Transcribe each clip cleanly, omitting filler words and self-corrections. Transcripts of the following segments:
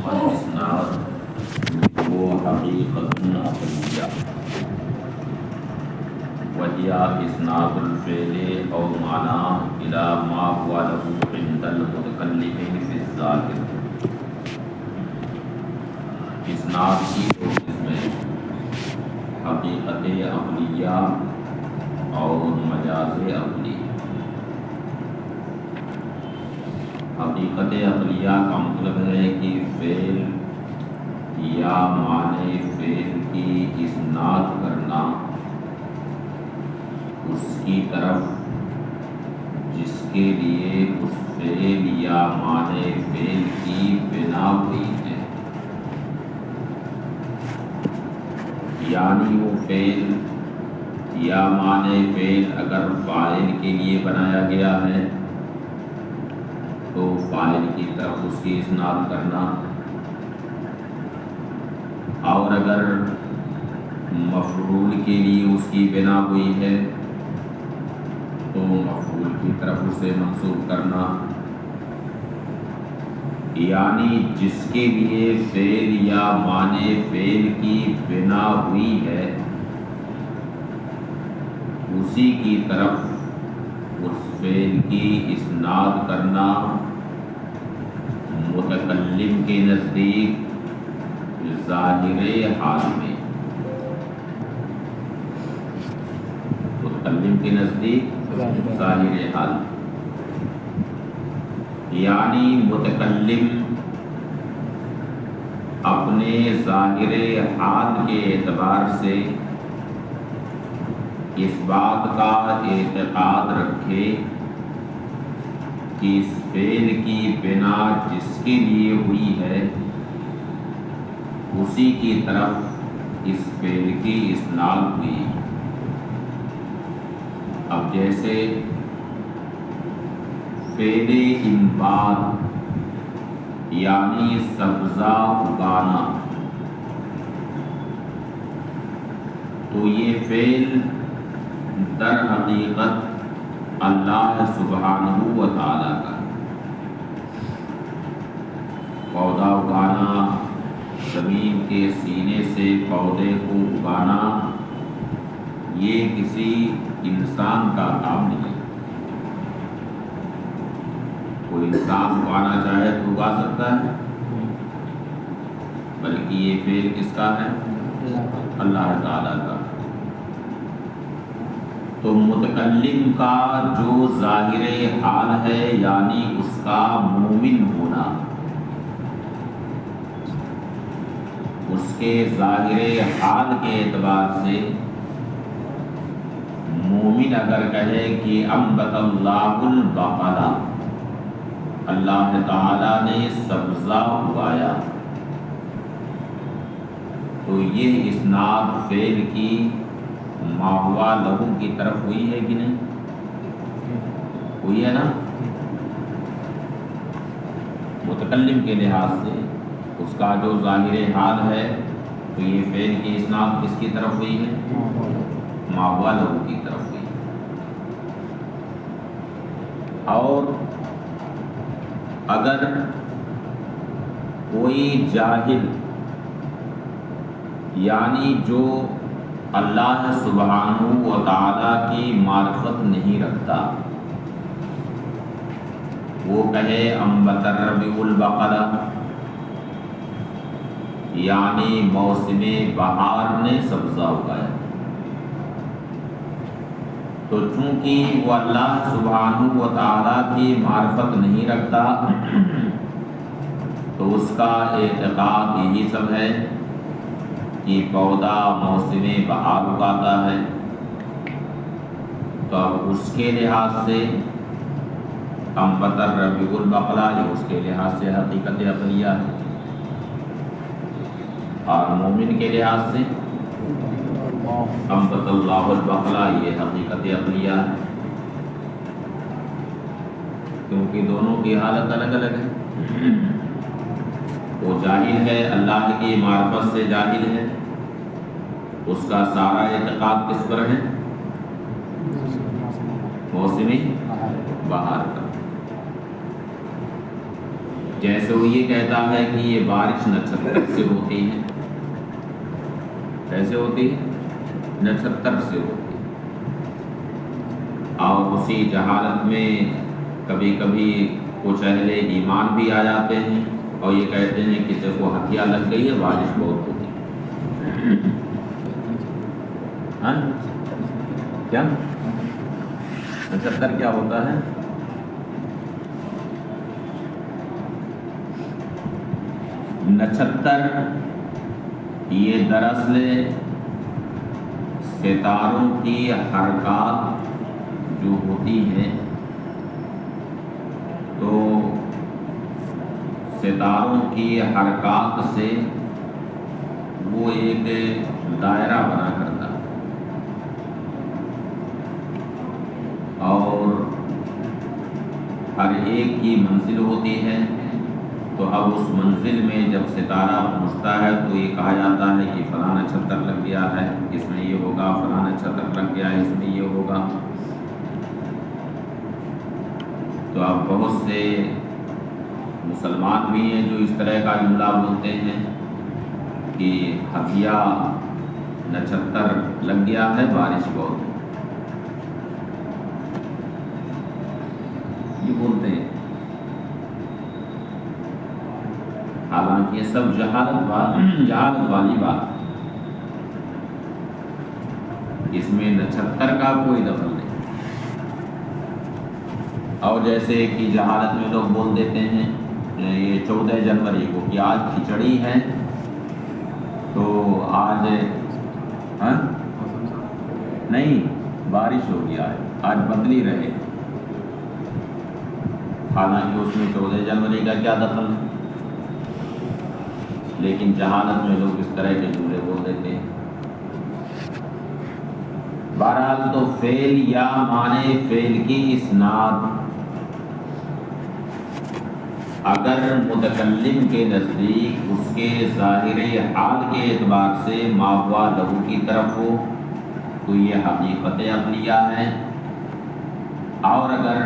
والإسناد وہ حقیقت عقلیہ وہی اسناد الفعل او معنی الى ما هو له عند المتکلم فی الظاہر۔ اسناد کی دو قسمیں، حقیقت عقلیہ اور مجاز عقلی۔ حقیقت عقلیہ کا مطلب ہے کہ فعل یا معنی فعل کی اسناد کرنا اس کی طرف جس کے لیے اس فعل یا معنی فعل کی بنا ہوئی ہے، یعنی وہ فعل یا معنی فعل اگر فاعل کے لیے بنایا گیا ہے تو فاعل کی طرف اس کی اسناد کرنا، اور اگر مفعول کے لیے اس کی بنا ہوئی ہے تو مفعول کی طرف اسے منسوب کرنا، یعنی جس کے لیے فعل یا معنی فعل کی بنا ہوئی ہے اسی کی طرف اس فعل کی اسناد کرنا متکلم کے نزدیک ظاہر حال میں، متکلم کے نزدیک ظاہر حال، یعنی متکلم اپنے ظاہر حال کے اعتبار سے اس بات کا اعتقاد رکھے کہ اس فعل کی بنا جس کے لیے ہوئی ہے اسی کی طرف اس فعل کی اسناد ہوئی۔ اب جیسے فعل انبات یعنی سبزہ اگانا، تو یہ فعل در حقیقت اللہ سبحانہ و تعالیٰ کا، پودا اگانا، زمین کے سینے سے پودے کو اگانا، یہ کسی انسان کا کام نہیں۔ کوئی انسان اگانا چاہے تو اگا سکتا ہے، بلکہ یہ فعل کس کا ہے؟ اللہ تعالیٰ کا۔ تو متکلم کا جو ظاہر حال ہے یعنی اس کا مومن ہونا، اس کے ظاہر حال کے اعتبار سے مومن اگر کہے کہ انبت اللہ البقلہ، اللہ تعالیٰ نے سبزہ اگایا، تو یہ اسناد فعل کی ما ہوا لہو کی طرف ہوئی ہے کہ نہیں؟ ہوئی ہے نا؟ متکلم کے لحاظ سے اس کا جو ظاہر حال ہے تو یہ فعل کی اسناد کس کی طرف ہوئی ہے؟ ما ہوا لہو کی طرف ہوئی۔ اور اگر کوئی جاہل یعنی جو اللہ سبحانہ و تعالیٰ کی معرفت نہیں رکھتا، وہ کہے انبت الربیع البقلہ، یعنی موسم بہار نے سبزہ اگایا، تو چونکہ وہ اللہ سبحانہ و تعالیٰ کی معرفت نہیں رکھتا تو اس کا اعتقاد یہی سب ہے کہ پودا موسم بہار اگاتا ہے، تو اب اس کے لحاظ سے انبت الربیع البقلہ یہ اس کے لحاظ سے حقیقت عقلیہ ہے، اور مومن کے لحاظ سے انبت اللہ البقلہ یہ حقیقت عقلیہ ہے، کیونکہ دونوں کی حالت الگ الگ ہے۔ وہ جاہل ہے، اللہ کی معرفت سے جاہل ہے، اس کا سارا اعتقاد کس پر ہے؟ موسمی بہار کا۔ جیسے وہ یہ کہتا ہے کہ یہ بارش نچھتر سے ہوتی ہے، کیسے ہوتی ہے؟ نچھتر سے ہوتی ہے، اور اسی جہالت میں کبھی کبھی کچھ اہل ایمان بھی آ جاتے ہیں اور یہ کہتے ہیں کہ دیکھو ہتھیا لگ گئی ہے، بارش بہت ہوتی ہے۔ ہاں کیا نچھتر کیا ہوتا ہے؟ نچھتر یہ دراصل ستاروں کی حرکات جو ہوتی ہیں، تو ستاروں کی حرکات سے وہ ایک دائرہ بنا کرتا ہے، اور ہر ایک کی منزل ہوتی ہے۔ تو اب اس منزل میں جب ستارہ پہنچتا ہے تو یہ کہا جاتا ہے کہ فلاں نچھتر لگ گیا ہے، اس میں یہ ہوگا، فلاں نچھتر لگ گیا ہے، اس میں یہ ہوگا۔ تو اب بہت سے مسلمان بھی ہیں جو اس طرح کا جملہ بولتے ہیں کہ ہتھیا نچھتر لگ گیا ہے، بارش بہت ہے، یہ بولتے ہیں۔ حالانکہ یہ سب جہالت والی بات، اس میں نچھتر کا کوئی دخل نہیں۔ اور جیسے کہ جہالت میں لوگ بول دیتے ہیں یہ 14 جنوری کو کہ آج کھچڑی ہے، تو آج نہیں بارش ہو گیا ہے، آج بدلی رہے، حالانکہ اس میں 14 جنوری کا کیا دخل ہے؟ لیکن جہالت میں لوگ اس طرح کے جملے بول دیتے ہیں۔ بہرحال تو فعل یا معنی فعل کی اسناد اگر متکلم کے نزدیک اس کے ظاہر حال کے اعتبار سے ما ہوا لہو کی طرف ہو تو یہ حقیقت عقلیہ ہے، اور اگر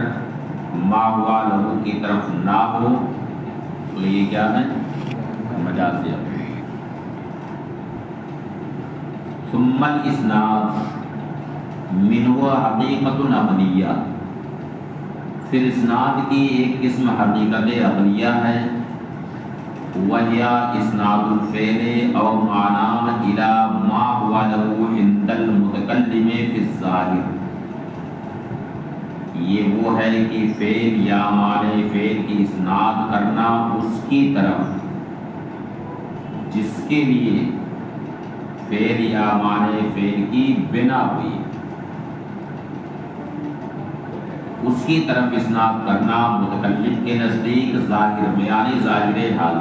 ما ہوا لہو کی طرف نہ ہو تو یہ کیا ہے؟ مجازی عقلی۔ ثم الاسناد منہ حقیقت عقلیہ، پھر اسناد کی ایک قسم حقیقت عقلیہ ہے، وہی اسناد الفعل او معنی الی ما هو له عند المتکلم فی الظاہر، یہ وہ ہے کہ فعل یا معنی فعل کی اسناد کرنا اس کی طرف جس کے لیے فعل یا معنی فعل کی بنا ہوئی، اس کی طرف اسناد کرنا متکلم کے نزدیک ظاہر میں یعنی ظاہر حال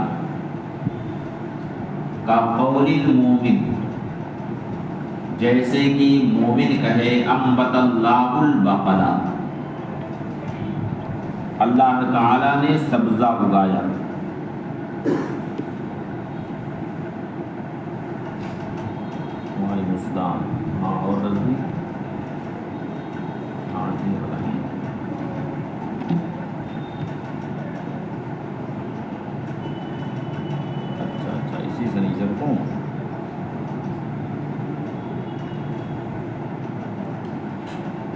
کا قول المومن، جیسے کہ مومن کہے انبت اللہ البقلہ، اللہ تعالی نے سبزہ اگایا۔ وعلیکم السلام۔ ہاں اور رضی ہاں جی بتائیں۔ اچھا اسی سے نہیں سب کو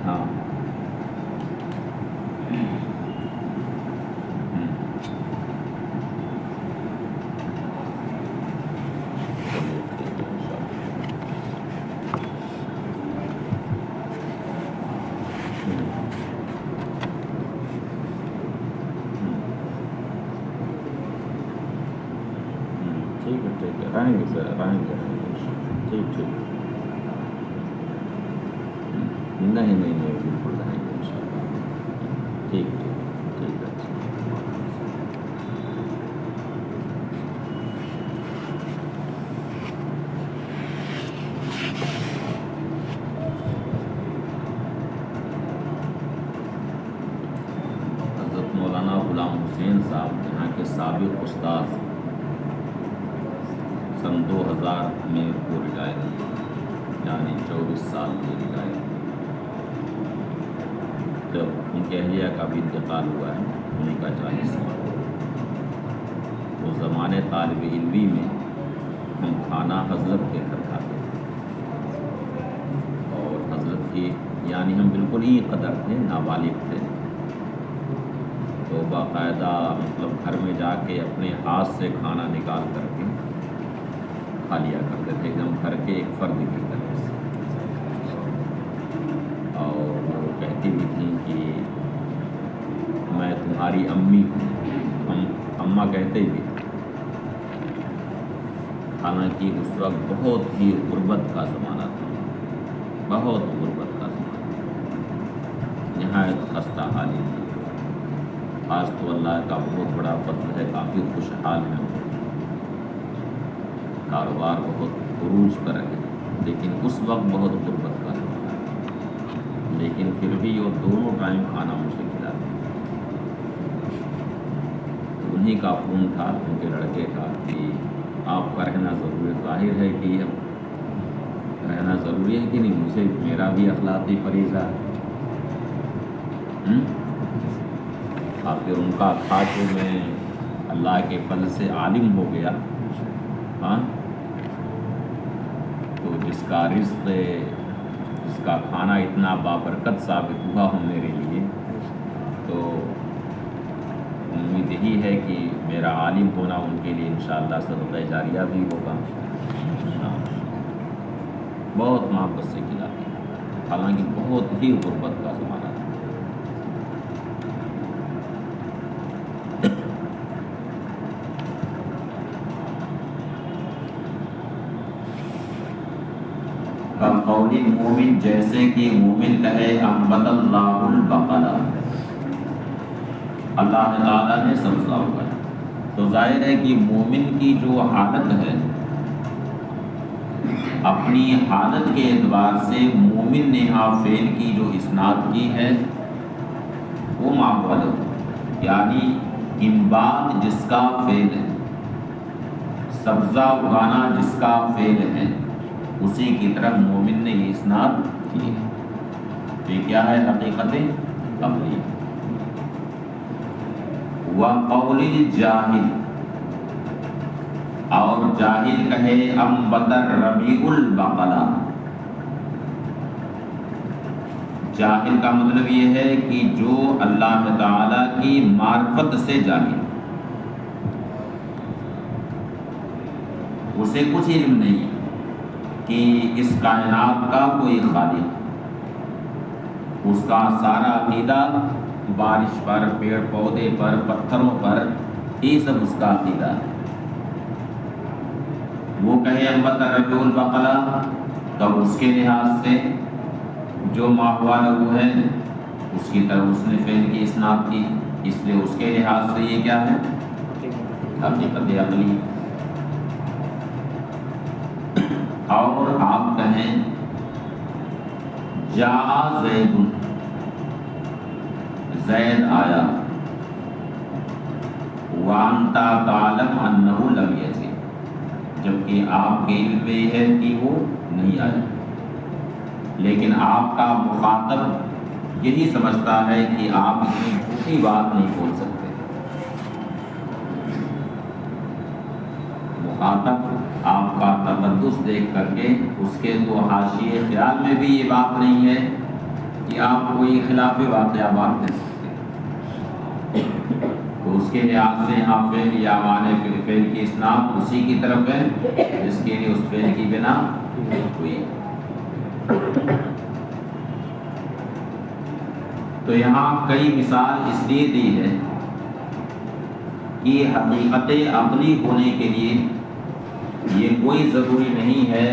ہاں ٹھیک ہے رہیں گے سر، رہیں گے ٹھیک نہیں بالکل رہیں گے ان شاء اللہ۔ ٹھیک ہے حضرت مولانا غلام حسین صاحب یہاں کے سابق استاد سن 2000 میں وہ ریٹائر ہوئے، یعنی 24 سال کی ریٹائر، تو ان کے اہلیہ کا بھی انتقال ہوا ہے، انہیں کا 40 سال۔ زمانے طالب علمی میں ہم کھانا حضرت کے گھر کھاتے تھے، اور حضرت کی یعنی ہم بالکل ہی قدر تھے، نابالغ تھے، تو باقاعدہ مطلب گھر میں جا کے اپنے ہاتھ سے کھانا نکال کر کے کھا لیا کرتے تھے، ایک دم گھر کے ایک فرد کی طرح سے۔ اور وہ کہتی بھی تھیں کہ میں تمہاری امی ہوں، ہم اماں کہتے بھی تھے۔ حالانکہ اس وقت بہت ہی غربت کا زمانہ تھا، بہت غربت کا زمانہ، نہایت خستہ حالی تھی۔ آج تو اللہ کا بہت بڑا فضل ہے، کافی خوشحال ہے، کاروبار بہت عروج پر ہے، لیکن اس وقت بہت غربت کا زمانہ ہے۔ لیکن پھر بھی وہ دونوں ٹائم کھانا مجھے کھلاتے، انہی کا فون تھا ان کے لڑکے کا کہ آپ کا رہنا ضروری ہے۔ ظاہر ہے کہ رہنا ضروری ہے کہ نہیں، مجھے میرا بھی اخلاقی فریضہ ہے۔ پھر ان کا تھا کہ میں اللہ کے فضل سے عالم ہو گیا، ہاں، تو جس کا رزق، جس کا کھانا اتنا بابرکت ثابت ہوا ہو میرے لیے، تو امید یہی ہے کہ میرا عالم ہونا ان کے لیے انشاءاللہ صدقہ جاریہ بھی ہوگا۔ بہت محبت سے کھلاتی، حالانکہ بہت ہی غربت کا زمانہ تھا۔ قول مومن، جیسے کہ مومن کہے انبت اللہ البقرہ، اللہ تعالیٰ نے سبزہ اگایا، تو ظاہر ہے کہ مومن کی جو حالت ہے، اپنی حالت کے اعتبار سے مومن نے فعل کی جو اسناد کی ہے وہ معول، یعنی انبات جس کا فعل ہے، سبزہ اگانا جس کا فعل ہے، اسی کی طرف مومن نے یہ اسناد کی ہے۔ یہ کیا ہے؟ حقیقت قبلی۔ وقول الجاہل، اور جاہل کہے انبت الربیع البقلہ، جاہل کا مطلب یہ ہے کہ جو اللہ تعالی کی معرفت سے جاہل، اسے کچھ علم نہیں ہے کہ اس کائنات کا کوئی خالق، اس کا سارا عقیدہ بارش پر، پیڑ پودے پر، پتھروں پر، یہ سب اس کا عقیدہ ہے۔ وہ کہے انبت الربیع البقلہ، تو اس کے لحاظ سے جو ماحول وہ ہے اس کی طرف اس نے فعل کی اسناد کی، اس لیے اس کے لحاظ سے یہ کیا ہے؟ حقیقت عقلی۔ اور آپ کہیں جاء زید، زید آیا، وانت تعلم انہ لم یجی، جبکہ آپ کے علم میں یہ ہے کہ وہ نہیں آیا، لیکن آپ کا مخاطب یہی سمجھتا ہے کہ آپ اتنی جھوٹی بات نہیں بول سکتے۔ مخاطب آپ کا تقدس دیکھ کر کے اس کے تو حاشیے خیال میں بھی یہ بات نہیں ہے کہ آپ کوئی خلاف واقعہ بات کر سکتے، تو اس کے لحاظ سے یہاں فعل یا معنی فعل کی اسناد اسی کی طرف ہے جس کے لیے اس فعل کی بنا ہوئی۔ تو یہاں کئی مثال اس لیے دی ہے کہ حقیقت عقلی ہونے کے لیے یہ کوئی ضروری نہیں ہے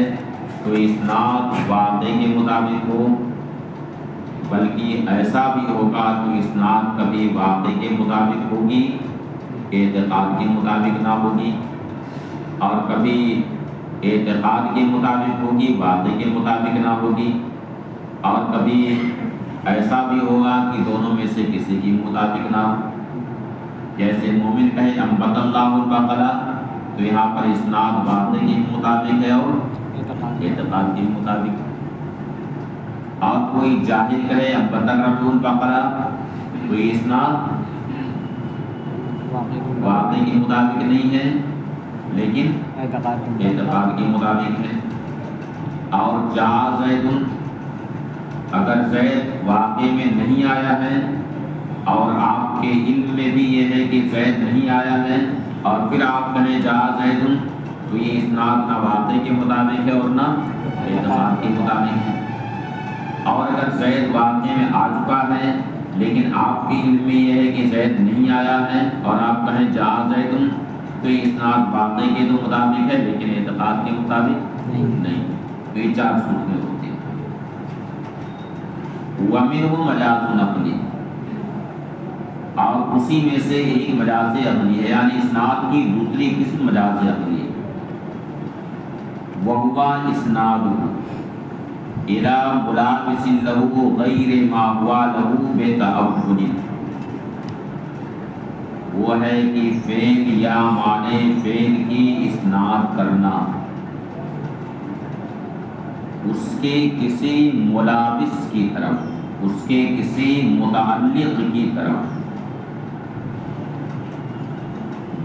تو اسناد واقعے کے مطابق ہو، بلکہ ایسا بھی ہوگا تو اسناد کبھی واقعے کے مطابق ہوگی، اعتقاد کے مطابق نہ ہوگی، اور کبھی اعتقاد کے مطابق ہوگی، واقعے کے مطابق نہ ہوگی، اور کبھی ایسا بھی ہوگا کہ دونوں میں سے کسی کے مطابق نہ ہو۔ جیسے مومن کہے انبت اللہ البقلہ، تو یہاں پر اسناد واقعے کے مطابق ہے اور اعتقاد کے مطابق، اور کوئی جاہل کہے انبت الربیع البقلہ، تو یہ اسناد واقعے کے مطابق نہیں ہے لیکن اعتقاد کے مطابق ہے. اور جاء زید، اگر زید واقع میں نہیں آیا ہے اور آپ کے علم میں بھی یہ ہے کہ زید نہیں آیا ہے اور پھر آپ کہیں جاء زید، تو یہ اسناد نہ واقع کے مطابق ہے اور نہ اعتقاد کے مطابق ہے. اور اگر زید واقع میں آ چکا ہے لیکن آپ کے علم میں یہ ہے کہ زید نہیں آیا ہے اور آپ کہیں جاء زید، تو یہ اسناد واقع کے تو مطابق ہے لیکن اعتقاد کے مطابق نہیں. تو یہ 4 صورتیں ہوتی ہیں. وَمِنْهُ مَجَازُ نَقْلٍ، اور اسی میں سے ایک مجاز عقلی ہے، یعنی اسناد کی دوسری قسم مجاز عقلی ہے. وَهُوَ إِسْنَادُهُ إِلَى مُلَابِسٍ لَهُ غَيْرِ مَا هُوَ لَهُ بِتَعَوُّلٍ، وہ ہے کہ فعل یا معنی فعل کی اسناد کرنا اس کے کسی ملابس کی طرف، اس کے کسی متعلق کی طرف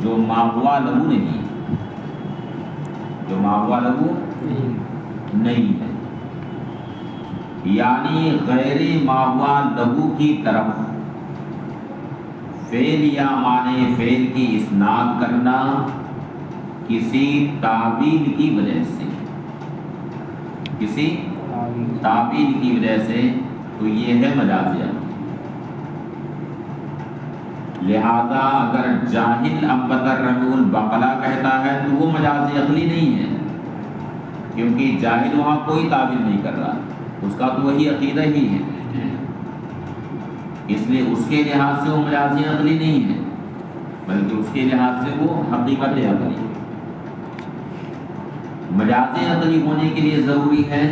جو ما ہوا لہو نہیں، جو ما ہوا لہو نہیں ہے، یعنی غیر ما ہوا لہو کی طرف فعل یا معنی فعل کی اسناد کرنا کسی تعبیر کی وجہ سے، کسی تعبیر کی وجہ سے، تو یہ ہے مجاز عقلی. لہذا اگر جاہل امبتر رمیع البقلا کہتا ہے تو وہ مجاز عقلی نہیں ہے، کیونکہ جاہل وہاں کوئی تعبیر نہیں کر رہا، اس کا تو وہی عقیدہ ہی ہے، اس لیے اس کے لحاظ سے وہ مجاز عقلی نہیں ہے بلکہ اس کے لحاظ سے وہ حقیقت عقلی ہے. مجاز عقلی ہونے کے لیے ضروری ہے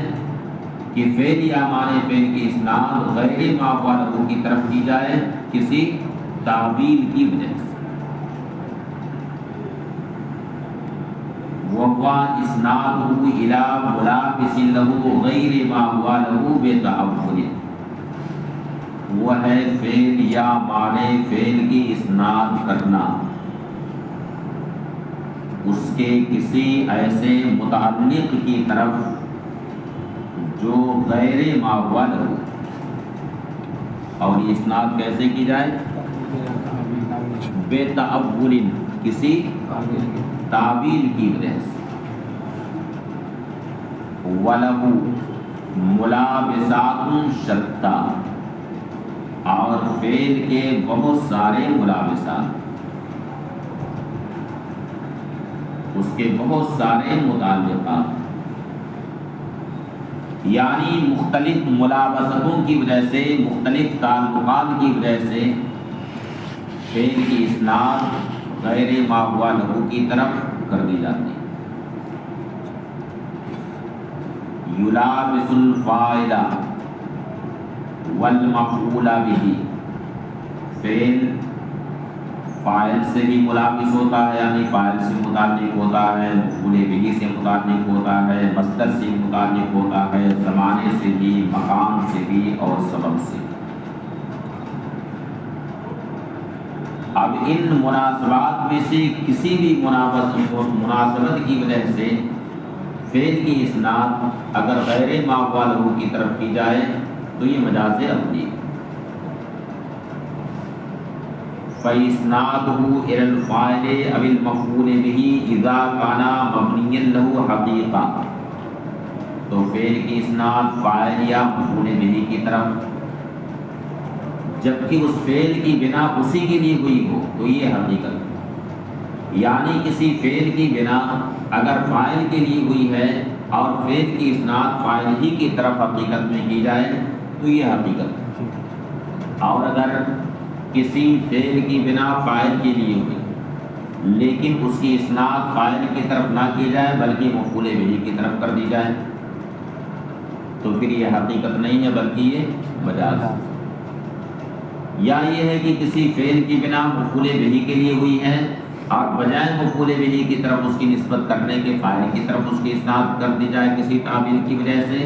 کہ فعل یا معنی فعل کی اسناد غیر ما ہوا لہو کی طرف کی جائے کسی تعبیر کی وجہ سے. وَهُوَ إِسْنَادُهُ إِلَى مُلَابِسٍ لَهُ غَيْرِ مَا هُوَ لَهُ بِتَعَوُّلٍ، وہ ہے فعل یا معنی فعل کی اسناد کرنا اس کے کسی ایسے متعلق کی طرف جو غیر ما ہوا لہو. اور یہ اسناد کیسے کی جائے؟ بے تعول، کسی تعبیر کی وجہ سے. وَلَهُ مُلَابِسَاتٌ شَتَّىٰ، اور فعل کے بہت سارے ملابسات، اس کے بہت سارے متعلقات، یعنی مختلف ملابستوں کی وجہ سے، مختلف تعلقات کی وجہ سے فعل کی اسناد غیر ما ہوا لہو کی طرف کر دی جاتی ہے. یلابس الفاعل والمفعول به، فعل فاعل سے بھی ملابس ہوتا ہے، یعنی فاعل سے متعلق ہوتا ہے، مفعول به سے متعلق ہوتا ہے، مصدر سے متعلق ہوتا ہے، زمانے سے بھی، مقام سے بھی اور سبب سے. اب ان مناسبات میں سے کسی بھی مناسبت کی وجہ سے فعل کی اسناد اگر غیر ما ہوا لہو کی طرف کی جائے تو یہ مجاز عقلی. فَإِسْنَادُهُ إِلَى الْفَاعِلِ أَوِ الْمَفْعُولِ بِهِ إِذَا كَانَ مَبْنِيًّا لَهُ حَقِيقَةً، تو فعل کی اسناد فاعل یا مفعول به کی طرف جبکہ اس فعل کی بنا اسی کے لیے ہوئی ہو تو یہ حقیقت. یعنی کسی فعل کی بنا اگر فاعل کے لیے ہوئی ہے اور فعل کی اسناد فاعل ہی کی طرف حقیقت میں کی جائے تو یہ حقیقت. اور اگر کسی فعل کی بنا فاعل کے لیے ہوئی لیکن اس کی اسناد فاعل کی طرف نہ کی جائے بلکہ مفعول به کی طرف کر دی جائے تو پھر یہ حقیقت نہیں ہے بلکہ یہ مجاز. یا یہ ہے کہ کسی فعل کی بنا مفعول به کے لیے ہوئی ہے اور بجائے مفعول به کی طرف اس کی نسبت کرنے کے فاعل کی طرف اس کی اسناد کر دی جائے کسی تعبیر کی وجہ سے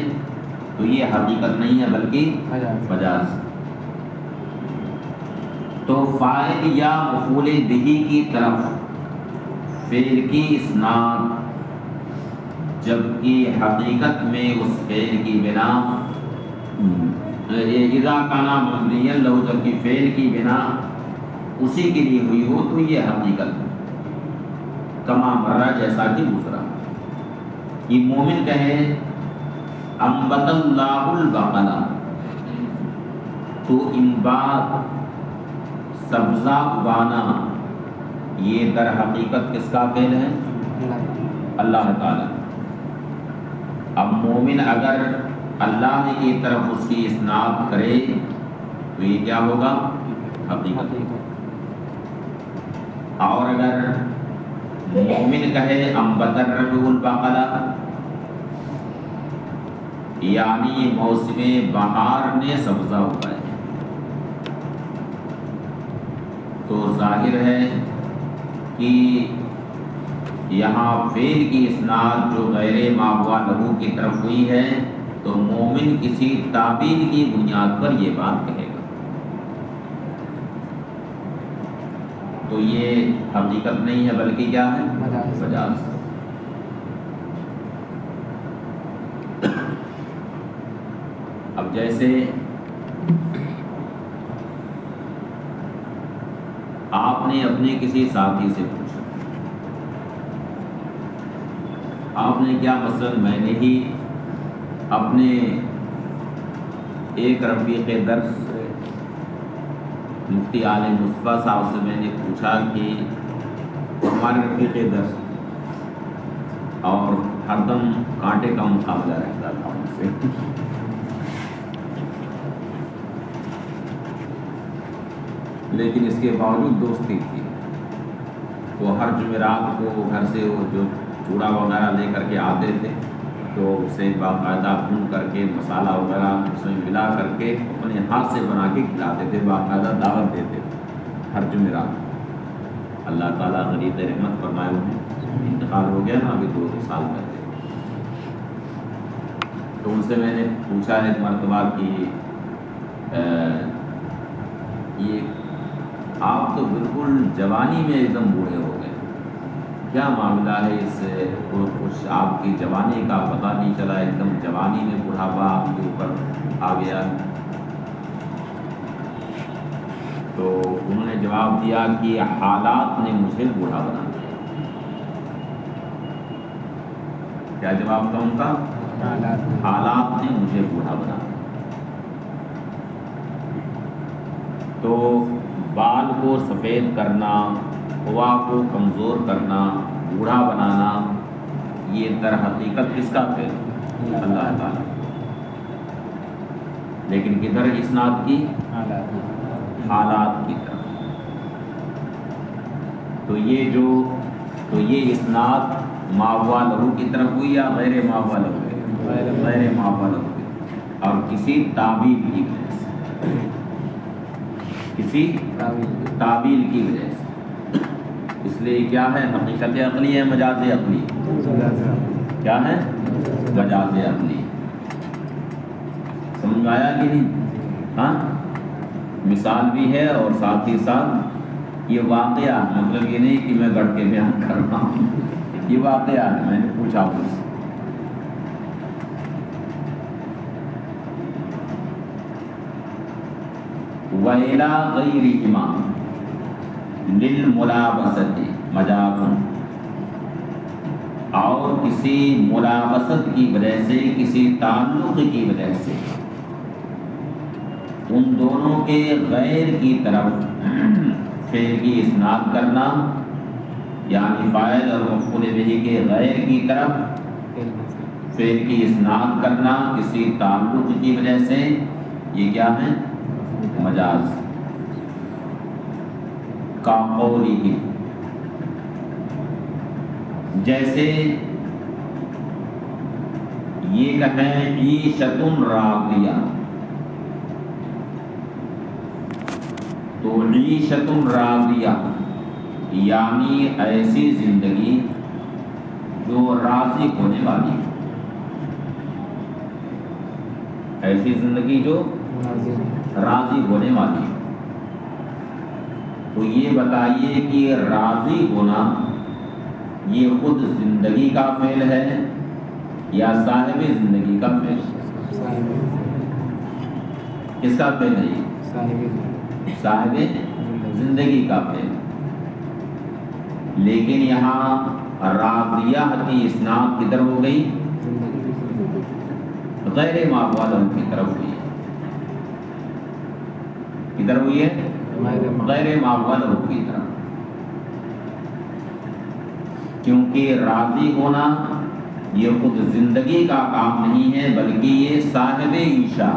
تو یہ حقیقت نہیں ہے بلکہ مجاز. تو فاعل یا مفعول به کی طرف فعل کی اسناد، جبکہ حقیقت میں اس فعل کی بنا اذا کانا مبنیا لہو، جبکہ فعل کی بنا اسی کے لیے ہوئی ہو تو یہ حقیقت ہے، کما مرہ جیسا کہ گزرا. یہ مومن کہے انبت اللہ البقلہ، تو انبات سبزہ اگانا یہ در حقیقت کس کا فعل ہے؟ اللہ تعالیٰ. اب مومن اگر اللہ کی طرف اس کی اسناد کرے تو یہ کیا ہوگا؟ حقیقت. اور اگر مومن کہے انبت الربیع البقلہ، یعنی موسم بہار نے سبزہ اگایا، تو ظاہر ہے کہ یہاں فعل کی اسناد جو غیر ما ہوا لہو کی طرف ہوئی ہے تو مومن کسی تعبیر کی بنیاد پر یہ بات کہے گا. تو یہ حقیقت نہیں ہے بلکہ کیا ہے؟ مجاز. اب جیسے آپ نے اپنے کسی ساتھی سے پوچھا، آپ نے کیا، مثلا میں نے ہی اپنے ایک رفیق درس مفتی عالم مصطفیٰ صاحب سے میں نے پوچھا کہ ہمارے رفیق درس اور ہر دم کانٹے کا مقابلہ رہتا تھا ان سے، لیکن اس کے باوجود دوستی تھی. وہ ہر جمعرات کو گھر سے وہ جو چوڑا وغیرہ لے کر کے آتے تھے تو اسے باقاعدہ بھون کر کے مسالہ وغیرہ اس میں ملا کر کے اپنے ہاتھ سے بنا کے کھلاتے تھے، باقاعدہ دعوت دیتے تھے ہر جمعرات. اللہ تعالیٰ غریب رحمت فرمائے انہیں، انتقال ہو گیا نا ابھی 2 سال پہلے. تو ان سے میں نے پوچھا ایک مرتبہ کہ یہ آپ تو بالکل جوانی میں ایک دم بوڑھے ہو گئے، کیا معاملہ ہے اس سے؟ کچھ آپ کی جوانی کا پتہ نہیں چلا، ایک دم جوانی میں بڑھاپا آپ کے اوپر آ گیا. تو انہوں نے جواب دیا کہ حالات نے مجھے بوڑھا بنا دیا. کیا جواب تھا ان کا؟ حالات نے مجھے بوڑھا بنا دیا. تو بال کو سفید کرنا، قوا کو کمزور کرنا، بوڑھا بنانا، یہ در حقیقت کس کا فعل؟ اللہ تعالیٰ. لیکن کدھر اسناد کی؟ حالات کی طرف. تو یہ اسناد ما ہوا لہو کی طرف ہوئی یا غیر ما ہوا لہو؟ غیر ما ہوا لہو کی طرف، اور کسی تعبیر کی وجہ سے، کسی تعبیر کی وجہ سے. اس لیے کیا ہے؟ حقیقت عقلی ہے، مجاز عقلی؟ کیا ہے؟ مجاز عقلی. سمجھ میں آیا کہ نہیں؟ ہاں، مثال بھی ہے اور ساتھ ہی ساتھ یہ واقعہ، مطلب یہ نہیں کہ میں گڑھ کے بیان کر رہا ہوں، یہ واقعہ ہے، میں نے پوچھا آپ سے. وَإِلَى غَيْرِهِمَا لِلْمُلَابَسَةِ مَجَازٌ، اور کسی ملابست کی وجہ سے، کسی تعلق کی وجہ سے ان دونوں کے غیر کی طرف فعل کی اسناد کرنا، یعنی فاعل اور مفعول بہ کے غیر کی طرف فعل کی اسناد کرنا کسی تعلق کی وجہ سے، یہ کیا ہے؟ مجاز. کا قولی، جیسے یہ کہیں عیشۃ راضیہ، تو عیشۃ راضیہ یعنی ایسی زندگی جو راضی ہونے والی، ایسی زندگی جو راضی ہونے والی. تو یہ بتائیے کہ راضی ہونا یہ خود زندگی کا فعل ہے یا صاحب زندگی کا فعل؟ کس کا فعل ہے یہ؟ صاحب زندگی کا فعل. لیکن یہاں راضیہ کی اسناد کدھر ہو گئی؟ غیر ماوالہ کی طرف ہوئی ہے. کدھر ہوئی ہے؟ غیر ماوالہ کی طرف. کیونکہ راضی ہونا یہ خود زندگی کا کام نہیں ہے بلکہ یہ صاحب عیشا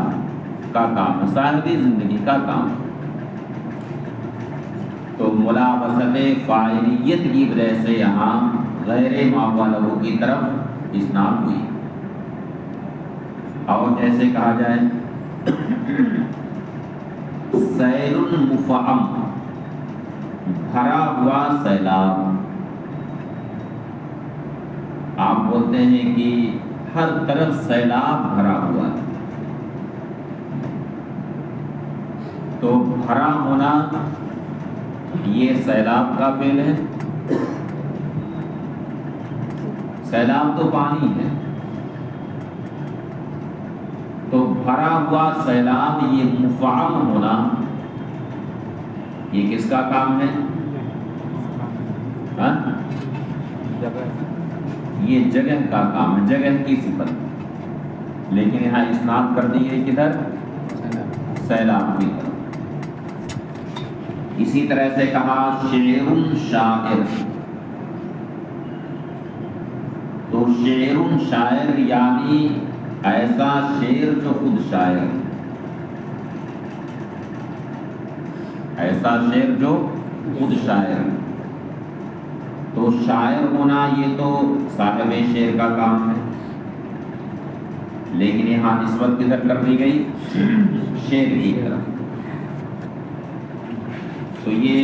کا کام ہے، صاحب زندگی کا کام ہے. تو ملابسۃ فاعلیت کی وجہ سے یہاں غیر ماوالہ کی طرف اسناد ہوئی. اور جیسے کہا جائے سیل مفعم، بھرا ہوا سیلاب. آپ بولتے ہیں کہ ہر طرف سیلاب بھرا ہوا ہے، تو بھرا ہونا یہ سیلاب کا فعل ہے. سیلاب تو پانی ہے، تو بھرا ہوا سیلاب یہ مفعم ہونا یہ کس کا کام ہے؟ ہاں؟ یہ جگہ کا کام ہے، جگہ کی صفت. لیکن یہاں اسناد کر دی ہے کدھر؟ سیلاب کی طرف. اسی طرح سے کہا شعر شاعر، تو شعر شاعر یعنی ایسا شعر جو خود شاعر، ایسا شعر جو خود شاعر. تو شاعر ہونا یہ تو صاحب شعر کا کام ہے، لیکن یہاں نسبت کدھر کر دی گئی؟ شعر کی طرف. تو یہ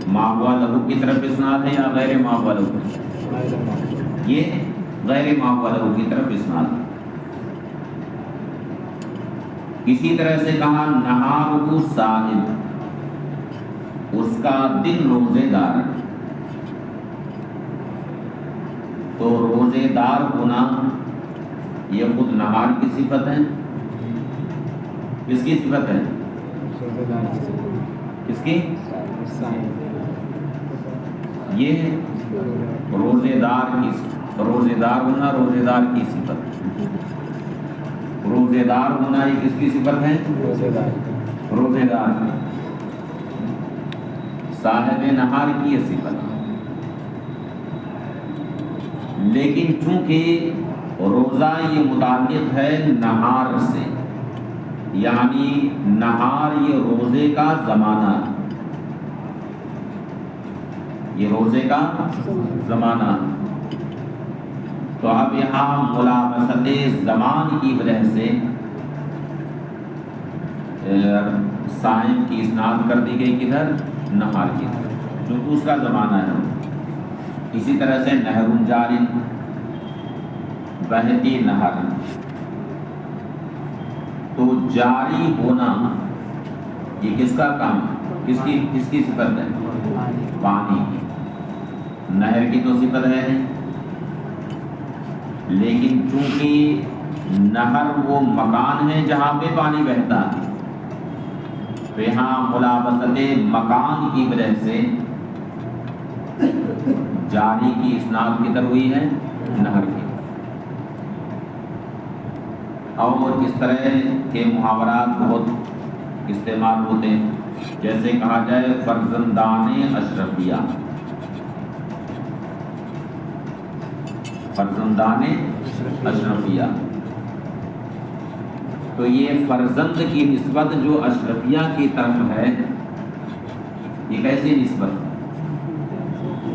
ماوالہ کی طرف اسناد ہے یا غیر ماوالہ کی طرف؟ یہ غیر ماوالہ کی طرف اسناد ہے. اسی طرح سے کہا نہارہ صائم، اس کا دن روزے دار. تو روزے دار ہونا یہ خود نہار کی صفت ہے. کس کی صفت ہے؟ کس کی؟ یہ روزے دار کی، روزے دار ہونا روزے دار کی صفت. روزے دار ہونا یہ کس کی صفت ہے؟ روزے دار کی. صاحب نہار کی یہ صفت ہے. لیکن چونکہ روزہ یہ متعلق ہے نہار سے، یعنی نہار یہ روزے کا زمانہ ہے، یہ روزے کا زمانہ. تو اب یہاں ملابسۃ زمان کی وجہ سے صائم کی اسناد کر دی گئی کدھر؟ نہار کی طرف، کیونکہ اس کا زمانہ ہے. اسی طرح سے نہر جار، بہتی نہر. تو جاری ہونا یہ کس کا کام ہے؟ کس کی صفت ہے؟ پانی کی. نہر کی تو صفت ہے نہیں، لیکن چونکہ نہر وہ مکان ہے جہاں پہ پانی بہتا ہے، تو یہاں ملابسۃ مکان کی وجہ سے جاری کی اسناد کدھر ہوئی ہے؟ نہر کی. اور اس طرح کے محاورات بہت استعمال ہوتے ہیں. جیسے کہا جائے فرزندان اشرفیہ، فرزندان اشرفیہ. تو یہ فرزند کی نسبت جو اشرفیہ کی طرف ہے یہ کیسی نسبت؟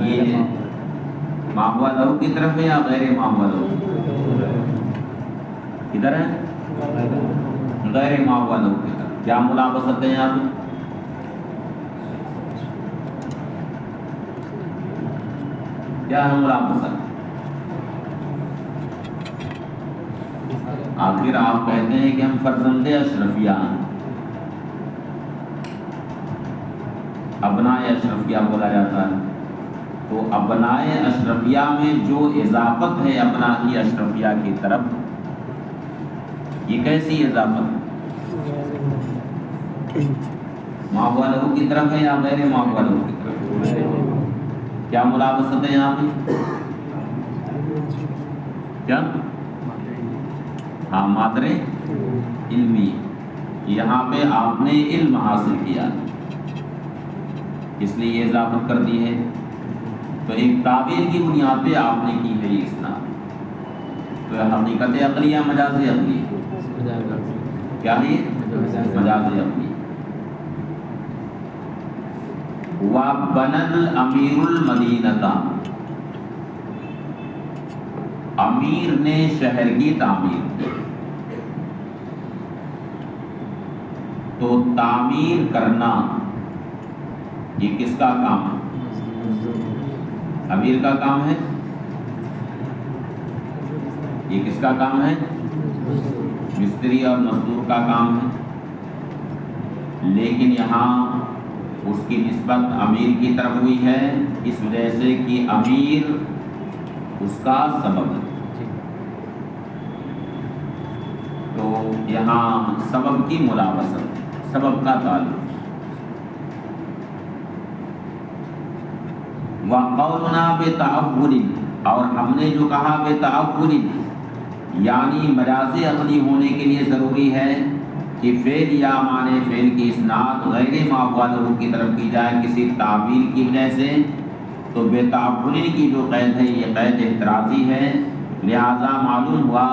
یہ ماوالہ کی طرف ہے یا غیر ماوالہ؟ کدھر ہے؟ غیر ماوالہ کی طرف. کیا ملابسط ہے یہاں پہ؟ کیا ہے ملابسط؟ آخر آپ کہتے ہیں کہ ہم فرزند اشرفیہ ہیں، ابناء اشرفیہ بولا جاتا ہے. تو ابنائے اشرفیہ میں جو اضافت ہے ابنا کی اشرفیہ کی طرف، یہ کیسی اضافت ہے؟ ما ہوا لہو کی طرف ہے یا غیر ما ہوا لہو کی طرف؟ کیا ملابست ہے یہاں پہ؟ کیا؟ ہاں، مادر علمی، یہاں پہ آپ نے علم حاصل کیا اس لیے یہ اضافت کر دی ہے۔ تو ایک تعبیر کی بنیاد پہ آپ نے کی ہے یہ اسناد، تو حقیقت عقلیہ مجاز عقلی کیا ہے؟ مجاز عقلی۔ وَبَنَى الْأَمِيرُ الْمَدِينَةَ، امیر نے شہر کی تعمیر کی۔ تو تعمیر کرنا یہ کس کا کام ہے؟ امیر کا کام ہے۔ یہ کس کا کام ہے؟ مستری اور مزدور کا کام ہے، لیکن یہاں اس کی نسبت امیر کی طرف ہوئی ہے اس وجہ سے کہ امیر اس کا سبب ہے۔ تو یہاں سبب کی ملابست، سبب کا تعلق۔ وَقَوْلُنَا بِتَعَوُّلٍ، اور ہم نے جو کہا بِتَعَوُّلٍ یعنی مجاز عقلی ہونے کے لیے ضروری ہے کہ فعل یا معنی فعل کی اسناد غیر ما ہوا لہو کی طرف کی جائے کسی تعبیر کی وجہ سے، تو بِتَعَوُّلٍ کی جو قید ہے یہ قید احترازی ہے، لہذا معلوم ہوا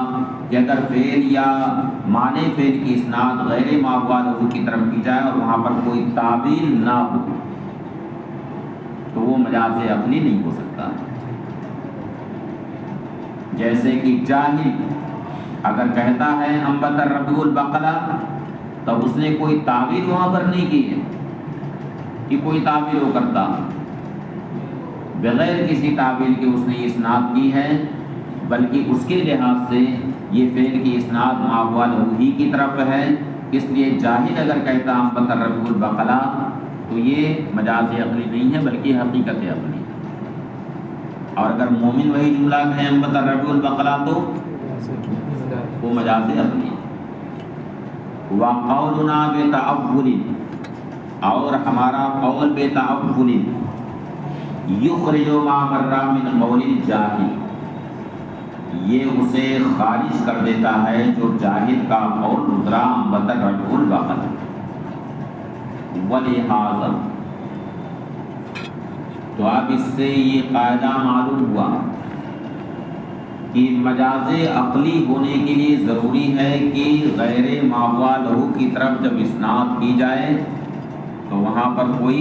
کہ اگر فعل یا معنی فعل کی اسناد غیر ما ہوا لہو کی طرف کی جائے اور وہاں پر کوئی تعبیر نہ ہو تو وہ مجاز عقلی نہیں ہو سکتا۔ جیسے کہ جاہل اگر کہتا ہے انبت الربیع البقلہ، تب اس نے کوئی تعبیر وہاں پر نہیں کی ہے کہ کوئی تعبیر وہ کرتا، بغیر کسی تعبیر کے اس نے یہ اسناد کی ہے، بلکہ اس کے لحاظ سے یہ فعل کی اسناد ما ہوا لہو ہی کی طرف ہے، اس لیے جاہل اگر کہتا انبت الربیع البقلہ تو یہ مجاز عقلی نہیں ہے بلکہ حقیقت عقلی ہے۔ اور اگر مومن وہی جملہ کہیں انبت الربیع البقلہ تو وہ مجاز عقلی ہے۔ وَقَوْلُنَا بِتَعَوُّلٍ، اور ہمارا قول بِتَعَوُّلٍ يُخْرِجُ مَا مَرَّ مِنْ قَوْلِ الْجَاهِلِ، یہ اسے خارج کر دیتا ہے جو جاہل کا قول گزرا انبت الربیع البقلہ۔ وَلِهَٰذَا، تو اب اس سے یہ قاعدہ معلوم ہوا کہ مجاز عقلی ہونے کے لیے ضروری ہے کہ غیر ما ہوا لہو کی طرف جب اسناد کی جائے تو وہاں پر کوئی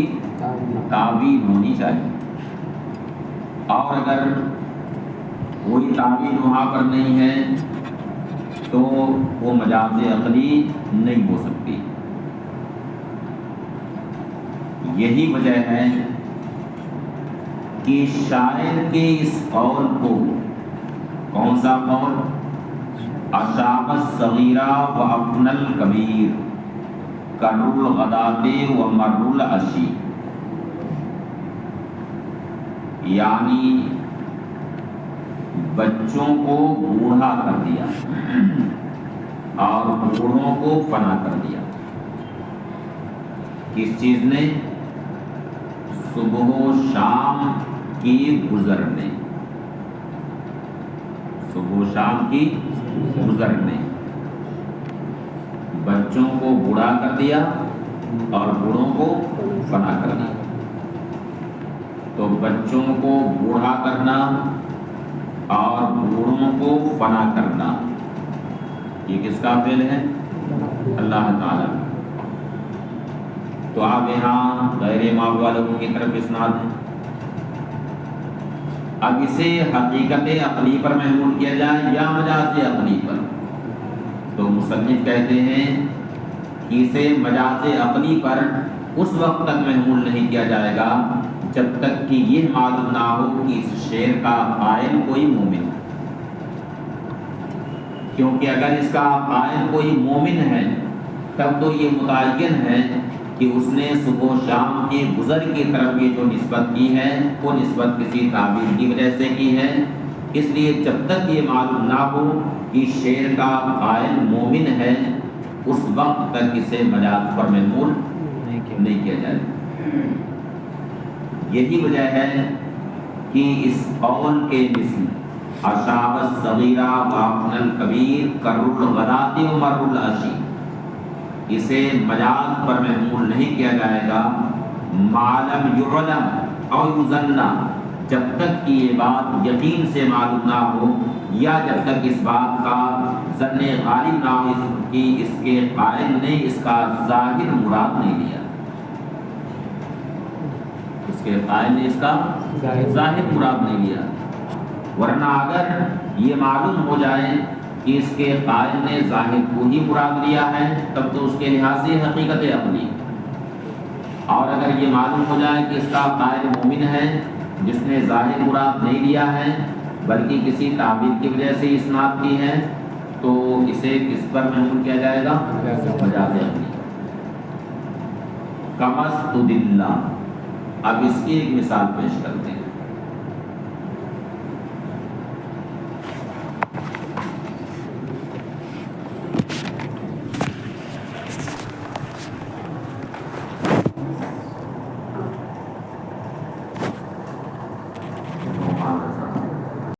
تعبیر ہونی چاہیے، اور اگر کوئی تعبیر وہاں پر نہیں ہے تو وہ مجاز عقلی نہیں ہو سکتی۔ یہی وجہ ہے کہ شاعر کے اس قول کو، کون سا قول؟ اشاب الصغیرہ و افن الکبیر، کر الغداۃ و مر العشی، یعنی بچوں کو بوڑھا کر دیا اور بوڑھوں کو فنا کر دیا۔ کس چیز نے؟ صبح و شام کی گزرنے، صبح و شام کی گزرنے، بچوں کو بوڑھا کر دیا اور بوڑھوں کو فنا کر دیا۔ تو بچوں کو بوڑھا کرنا اور بوڑھوں کو فنا کرنا یہ کس کا فعل ہے؟ اللہ تعالیٰ۔ تو آپ یہاں غیر ما ہوا لہو کی طرف اسناد ہے۔ اب اسے حقیقت عقلی پر محمول کیا جائے یا مجاز عقلی پر، تو مصنف کہتے ہیں کہ اسے مجاز عقلی پر اس وقت تک محمول نہیں کیا جائے گا جب تک کہ یہ معلوم نہ ہو کہ اس شعر کا قائل کوئی مومن ہے، کیونکہ اگر اس کا قائل کوئی مومن ہے تب تو یہ متعین ہے کہ اس نے صبح و شام کے گزر کی طرف یہ جو نسبت کی ہے وہ نسبت کسی تعبیر کی وجہ سے کی ہے، اس لیے جب تک یہ معلوم نہ ہو کہ شعر کا قائل مومن ہے اس وقت تک اسے مجاز پر محمول نہیں کیا جائے۔ یہی وجہ ہے کہ اس قول کے مثل اشاب الصغیرہ وافن الکبیر کر الغدات و مر العشی، اسے مجاز پر محمول نہیں کیا جائے گا معلم یعلم او یظن، جب تک کہ یہ بات یقین سے معلوم نہ ہو یا جب تک اس بات کا ظن غالب نہ ہو کہ اس کے قائل نے اس کا ظاہر مراد نہیں لیا، اس کے قائل نے اس کا ظاہر مراد نہیں لیا، ورنہ اگر یہ معلوم ہو جائے کہ اس کے قائل نے ظاہر کو ہی مراد لیا ہے تب تو اس کے لحاظ سے حقیقت عقلی، اور اگر یہ معلوم ہو جائے کہ اس کا قائل مومن ہے جس نے ظاہر مراد نہیں لیا ہے بلکہ کسی تعبیر کی وجہ سے اسناد کی ہے تو اسے کس پر محمول کیا جائے گا؟ مجاز عقلی۔ کمستدلہ، اب اس کی ایک مثال پیش کرتے ہیں۔